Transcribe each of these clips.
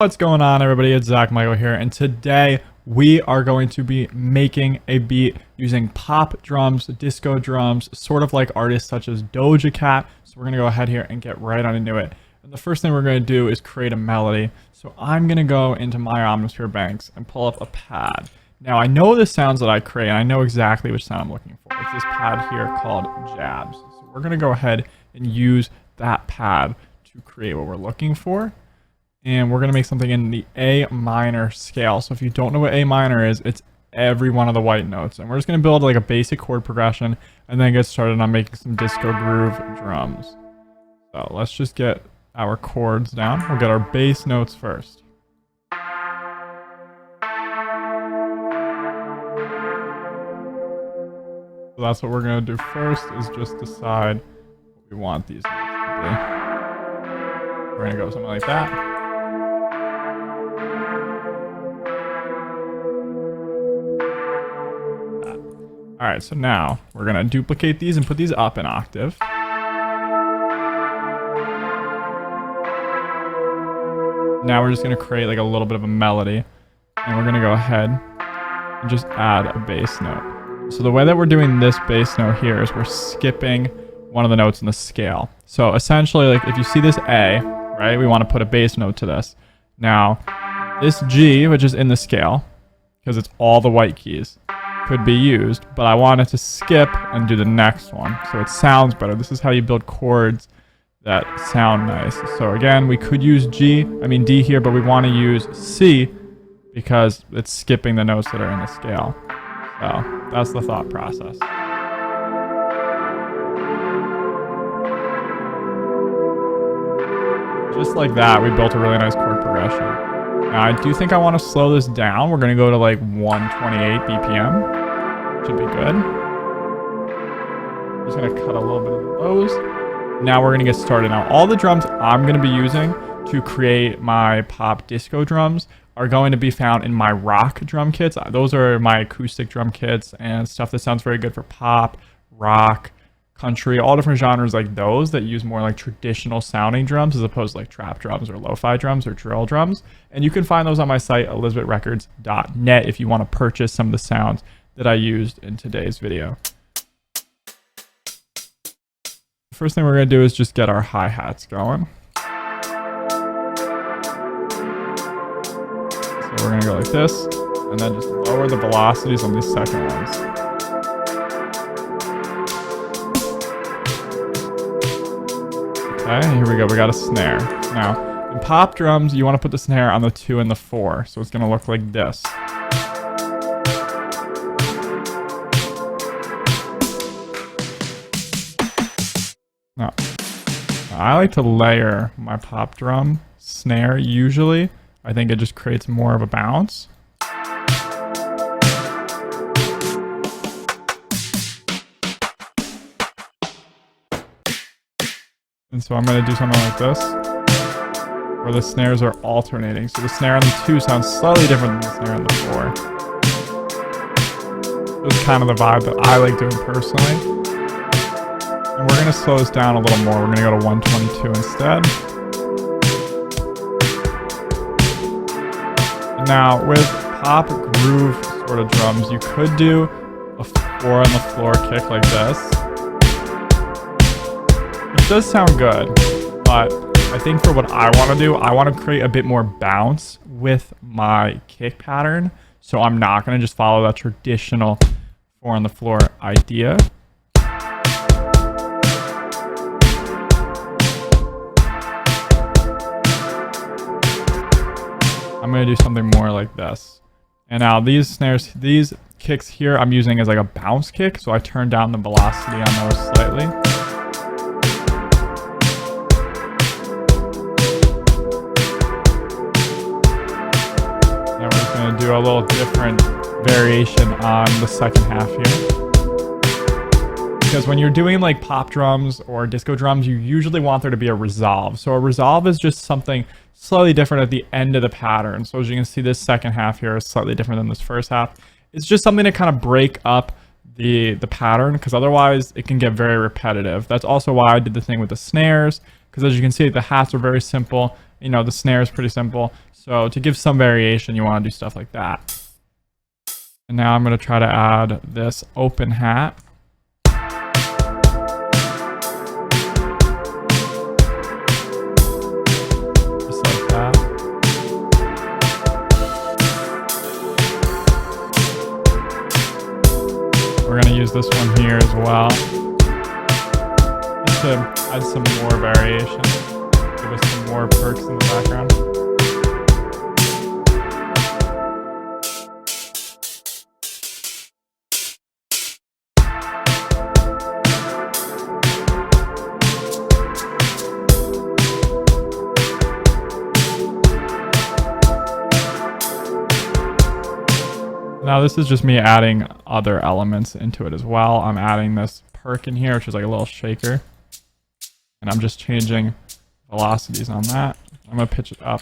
What's going on, everybody? It's ZachMichael here, and today we are going to be making a beat using pop drums, disco drums, sort of like artists such as Doja Cat. So we're going to go ahead here and get right on into it. And the first thing we're going to do is create a melody. So I'm going to go into my Omnisphere banks and pull up a pad. Now I know the sounds that I create, and I know exactly which sound I'm looking for. It's this pad here called jabs. So we're going to go ahead and use that pad to create what we're looking for. And we're going to make something in the A minor scale. So if you don't know what A minor is, it's every one of the white notes. And we're just going to build like a basic chord progression and then get started on making some disco groove drums. So let's just get our chords down. We'll get our bass notes first. So that's what we're going to do first, is just decide what we want these notes to be. We're going to go something like that. Alright, so now we're going to duplicate these and put these up an octave. Now we're just going to create like a little bit of a melody. And we're going to go ahead and just add a bass note. So the way that we're doing this bass note here is we're skipping one of the notes in the scale. So essentially, like if you see this A, right, we want to put a bass note to this. Now, this G, which is in the scale, because it's all the white keys, could be used, but I wanted to skip and do the next one so it sounds better. This is how you build chords that sound nice. So again, we could use D here, but we want to use C because it's skipping the notes that are in the scale. So that's the thought process. Just like that, we built a really nice chord progression. Now I do think I want to slow this down. We're going to go to like 128 BPM. Should be good. I'm just going to cut a little bit of those. Now we're going to get started. Now all the drums I'm going to be using to create my pop disco drums are going to be found in my rock drum kits. Those are my acoustic drum kits and stuff that sounds very good for pop, rock, country, all different genres like those that use more like traditional sounding drums as opposed to like trap drums or lo-fi drums or drill drums. And you can find those on my site, elizabethrecords.net, if you want to purchase some of the sounds that I used in today's video. The first thing we're going to do is just get our hi-hats going. So we're going to go like this, and then just lower the velocities on these second ones. Okay, here we go. We got a snare. Now, in pop drums, you want to put the snare on the 2 and the 4. So it's going to look like this. Now, I like to layer my pop drum snare usually. I think it just creates more of a bounce. And so I'm going to do something like this, where the snares are alternating. So the snare on the 2 sounds slightly different than the snare on the 4. This is kind of the vibe that I like doing personally. And we're going to slow this down a little more. We're going to go to 122 instead. And now with pop groove sort of drums, you could do a 4 on the floor kick like this. It does sound good, but I think for what I want to do, I want to create a bit more bounce with my kick pattern. So I'm not going to just follow that traditional 4 on the floor idea. I'm going to do something more like this. And now these snares, these kicks here, I'm using as like a bounce kick. So I turn down the velocity on those slightly. Going to do a little different variation on the second half here, because when you're doing like pop drums or disco drums, you usually want there to be a resolve. So a resolve is just something slightly different at the end of the pattern. So as you can see, this second half here is slightly different than this first half. It's just something to kind of break up the pattern, because otherwise it can get very repetitive. That's also why I did the thing with the snares, because as you can see, the hats are very simple. You know, the snare is pretty simple. So to give some variation, you want to do stuff like that. And now I'm going to try to add this open hat. Just like that. We're going to use this one here as well. Just to add some more variation. Give us some more perks in the background. Now this is just me adding other elements into it as well. I'm adding this perk in here, which is like a little shaker. And I'm just changing velocities on that. I'm going to pitch it up.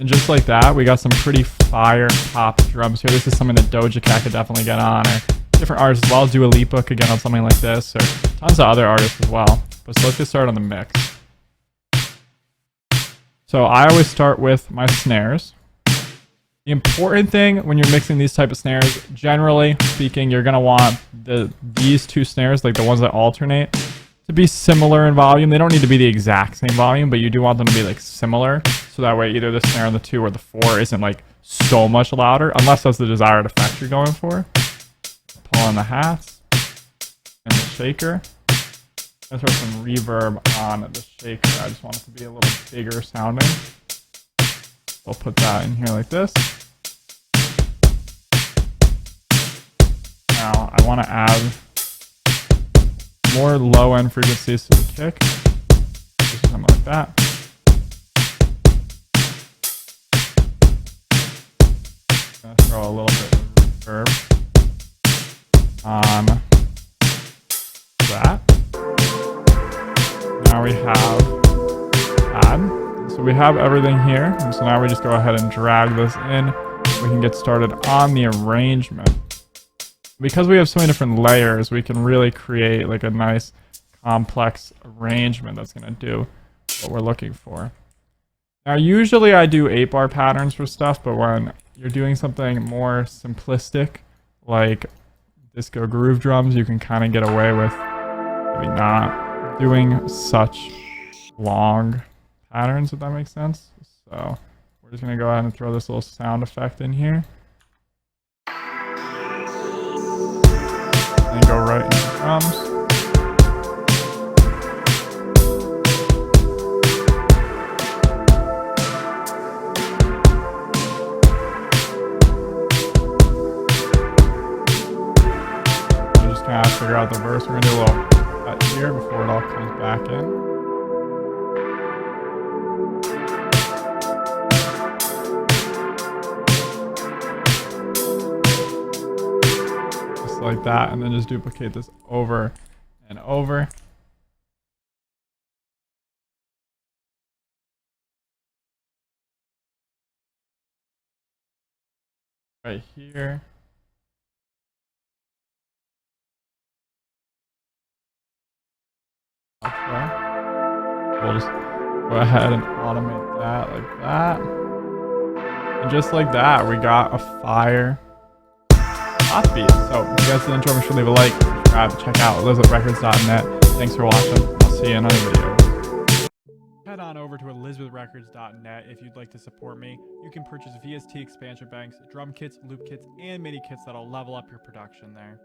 And just like that, we got some pretty fire pop drums here. This is something that Doja Cat could definitely get on, or different artists as well. Do a LIPA could get on something like this, or tons of other artists as well. But so let's get started on the mix. So I always start with my snares. The important thing when you're mixing these type of snares, generally speaking, you're gonna want these two snares, like the ones that alternate, to be similar in volume. They don't need to be the exact same volume, but you do want them to be like similar. So that way either the snare on the 2 or the 4 isn't like so much louder, unless that's the desired effect you're going for. Pull on the hats and the shaker. I'm gonna throw some reverb on the shaker. I just want it to be a little bigger sounding. We'll put that in here like this. Now I want to add more low end frequencies to the kick. Just something like that. I'm gonna throw a little bit of reverb on that. Now we have add. So we have everything here. And so now we just go ahead and drag this in. We can get started on the arrangement. Because we have so many different layers, we can really create like a nice complex arrangement that's going to do what we're looking for. Now usually I do 8-bar patterns for stuff, but when you're doing something more simplistic like disco groove drums, you can kind of get away with maybe not doing such long patterns, if that makes sense. So we're just going to go ahead and throw this little sound effect in here. And go right into the drums. We're just going to figure out the verse. We're going to do a little cut here before it all comes back in. Like that, and then just duplicate this over and over. Right here. Okay. We'll just go ahead and automate that like that. And just like that, we got a fire pop beat. So if you guys did the intro, make sure to leave a like, subscribe, check out elizabethrecords.net. Thanks for watching. I'll see you in another video. Head on over to elizabethrecords.net if you'd like to support me. You can purchase VST expansion banks, drum kits, loop kits, and MIDI kits that'll level up your production there.